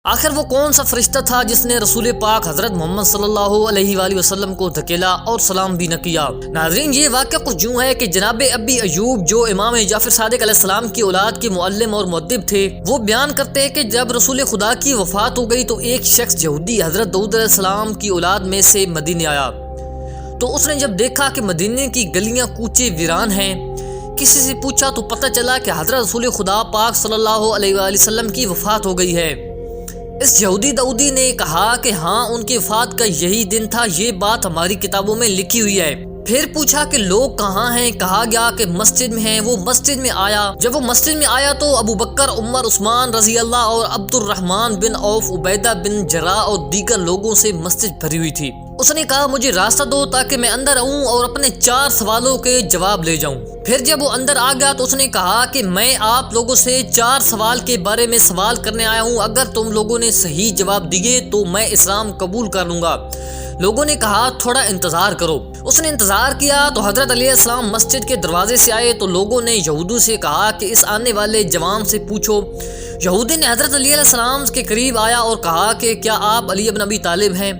آخر وہ کون سا فرشتہ تھا جس نے رسول پاک حضرت محمد صلی اللہ علیہ وآلہ وسلم کو دھکیلا اور سلام بھی نہ کیا؟ ناظرین، یہ واقعہ کچھ یوں ہے کہ جناب ابی ایوب جو امام جعفر صادق علیہ السلام کی اولاد کے معلم اور مؤدب تھے، وہ بیان کرتے ہیں کہ جب رسول خدا کی وفات ہو گئی تو ایک شخص یہودی حضرت داؤد علیہ السلام کی اولاد میں سے مدینے آیا۔ تو اس نے جب دیکھا کہ مدینے کی گلیاں کوچے ویران ہیں، کسی سے پوچھا تو پتہ چلا کہ حضرت رسول خدا پاک صلی اللہ علیہ وآلہ وسلم کی وفات ہو گئی ہے۔ اس یہودی داؤدی نے کہا کہ ہاں، ان کی وفات کا یہی دن تھا، یہ بات ہماری کتابوں میں لکھی ہوئی ہے۔ پھر پوچھا کہ لوگ کہاں ہیں؟ کہا گیا کہ مسجد میں ہیں۔ وہ مسجد میں آیا۔ جب وہ مسجد میں آیا تو ابو بکر، عمر، عثمان رضی اللہ اور عبد الرحمن بن عوف، عبیدہ بن جراح اور دیگر لوگوں سے مسجد بھری ہوئی تھی۔ اس نے کہا مجھے راستہ دو تاکہ میں اندر آؤں اور اپنے 4 سوالوں کے جواب لے جاؤں۔ پھر جب وہ اندر آ گیا تو اس نے کہا کہ میں آپ لوگوں سے 4 سوال کے بارے میں سوال کرنے آیا ہوں، اگر تم لوگوں نے صحیح جواب دیے تو میں اسلام قبول کر لوں گا۔ لوگوں نے کہا تھوڑا انتظار کرو۔ اس نے انتظار کیا تو حضرت علیہ السلام مسجد کے دروازے سے آئے تو لوگوں نے یہودی سے کہا کہ اس آنے والے جوان سے پوچھو۔ یہودی نے حضرت علیہ السلام کے قریب آیا اور کہا کہ کیا آپ علی بن ابی طالب ہیں؟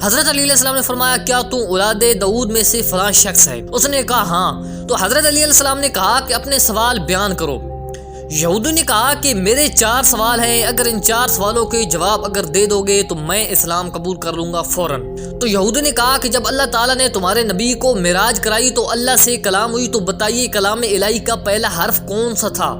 حضرت علی علیہ السلام نے فرمایا کیا تو اولاد داؤد میں سے فلاں شخص ہے؟ اس نے کہا ہاں۔ تو حضرت علی علیہ السلام نے کہا کہ اپنے سوال بیان کرو۔ یہودی نے کہا کہ میرے 4 سوال ہیں، اگر ان 4 سوالوں کے جواب اگر دے دو گے تو میں اسلام قبول کر لوں گا فوراً۔ تو یہودی نے کہا کہ جب اللہ تعالیٰ نے تمہارے نبی کو معراج کرائی تو اللہ سے کلام ہوئی، تو بتائیے کلام الہی کا پہلا حرف کون سا تھا؟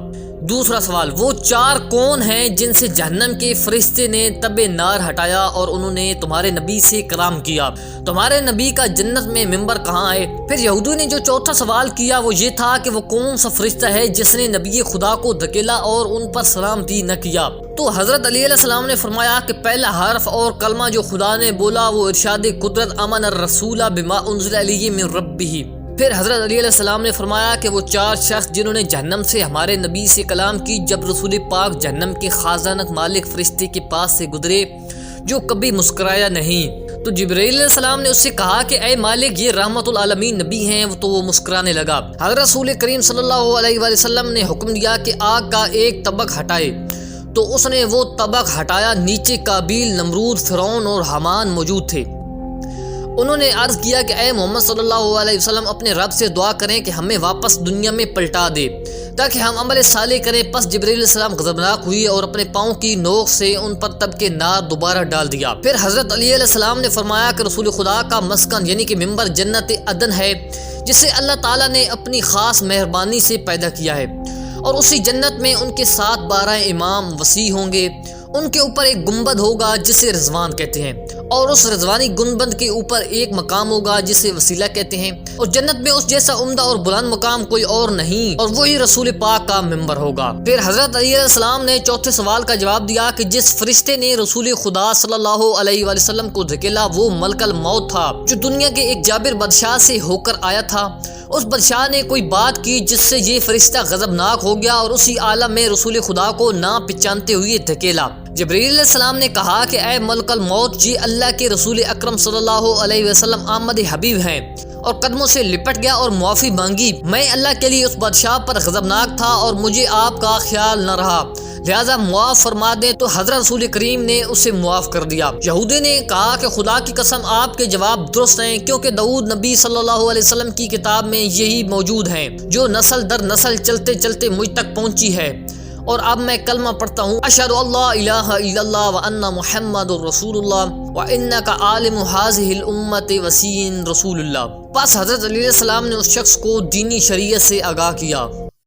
دوسرا سوال، وہ 4 کون ہیں جن سے جہنم کے فرشتے نے تب نار ہٹایا اور انہوں نے تمہارے نبی سے کلام کیا؟ تمہارے نبی کا جنت میں ممبر کہاں ہے؟ پھر یہودی نے جو چوتھا سوال کیا وہ یہ تھا کہ وہ کون سا فرشتہ ہے جس نے نبی خدا کو دھکیلا اور ان پر سلام بھی نہ کیا؟ تو حضرت علی علیہ السلام نے فرمایا کہ پہلا حرف اور کلمہ جو خدا نے بولا وہ ارشاد قدرت آمن الرسول بما انزل الیہ من ربہ۔ پھر حضرت علی علیہ السلام نے فرمایا کہ وہ 4 شخص جنہوں نے جہنم سے ہمارے نبی سے کلام کی جب رسول پاک جہنم کے خازانہ مالک فرشتے کے پاس سے گزرے جو کبھی مسکرایا نہیں، تو جبرائیل علیہ السلام نے اس سے کہا کہ اے مالک یہ رحمت العالمین نبی ہیں، تو وہ مسکرانے لگا۔ حضرت رسول کریم صلی اللہ علیہ وآلہ وسلم نے حکم دیا کہ آگ کا ایک طبق ہٹائے، تو اس نے وہ طبق ہٹایا۔ نیچے قابیل، نمرود، فرعون اور حامان موجود تھے۔ انہوں نے عرض کیا کہ اے محمد صلی اللہ علیہ وسلم اپنے رب سے دعا کریں کہ ہمیں واپس دنیا میں پلٹا دے تاکہ ہم عمل صالح کریں۔ پس جبرائیل علیہ السلام غضبناک ہوئی اور اپنے پاؤں کی نوک سے ان پر تب کے نار دوبارہ ڈال دیا۔ پھر حضرت علی علیہ السلام نے فرمایا کہ رسول خدا کا مسکن یعنی کہ ممبر جنت عدن ہے جسے اللہ تعالیٰ نے اپنی خاص مہربانی سے پیدا کیا ہے، اور اسی جنت میں ان کے ساتھ 12 امام وسیع ہوں گے۔ ان کے اوپر ایک گنبد ہوگا جسے رضوان کہتے ہیں، اور اس رضوانی گنبد کے اوپر ایک مقام ہوگا جسے وسیلہ کہتے ہیں، اور جنت میں اس جیسا عمدہ اور بلند مقام کوئی اور نہیں، اور وہی رسول پاک کا ممبر ہوگا۔ پھر حضرت علی علیہ السلام نے چوتھے سوال کا جواب دیا کہ جس فرشتے نے رسول خدا صلی اللہ علیہ وآلہ وسلم کو دھکیلا وہ ملک الموت تھا جو دنیا کے ایک جابر بادشاہ سے ہو کر آیا تھا۔ اس بادشاہ نے کوئی بات کی جس سے یہ فرشتہ غضبناک ہو گیا اور اسی عالم میں رسول خدا کو نہ پہچانتے ہوئے دھکیلا۔ جبرائیل علیہ السلام نے کہا کہ اے ملک الموت، یہ اللہ کے رسول اکرم صلی اللہ علیہ وسلم آمد حبیب ہیں، اور قدموں سے لپٹ گیا اور معافی مانگی۔ میں اللہ کے لیے اس بادشاہ پر غضبناک تھا اور مجھے آپ کا خیال نہ رہا، لہذا معاف فرما دیں۔ تو حضرت رسول کریم نے اسے معاف کر دیا۔ یہودی نے کہا کہ خدا کی قسم آپ کے جواب درست ہیں، کیونکہ داؤد نبی صلی اللہ علیہ وسلم کی کتاب میں یہی موجود ہیں جو نسل در نسل چلتے چلتے مجھ تک پہنچی ہے۔ اور اب میں کلمہ پڑھتا ہوں، اشہد اللہ الہ الا اللہ وان محمد رسول اللہ وانک عالم هذه الامت وسیع رسول اللہ۔ پس حضرت علی علیہ السلام نے اس شخص کو دینی شریعت سے آگاہ کیا۔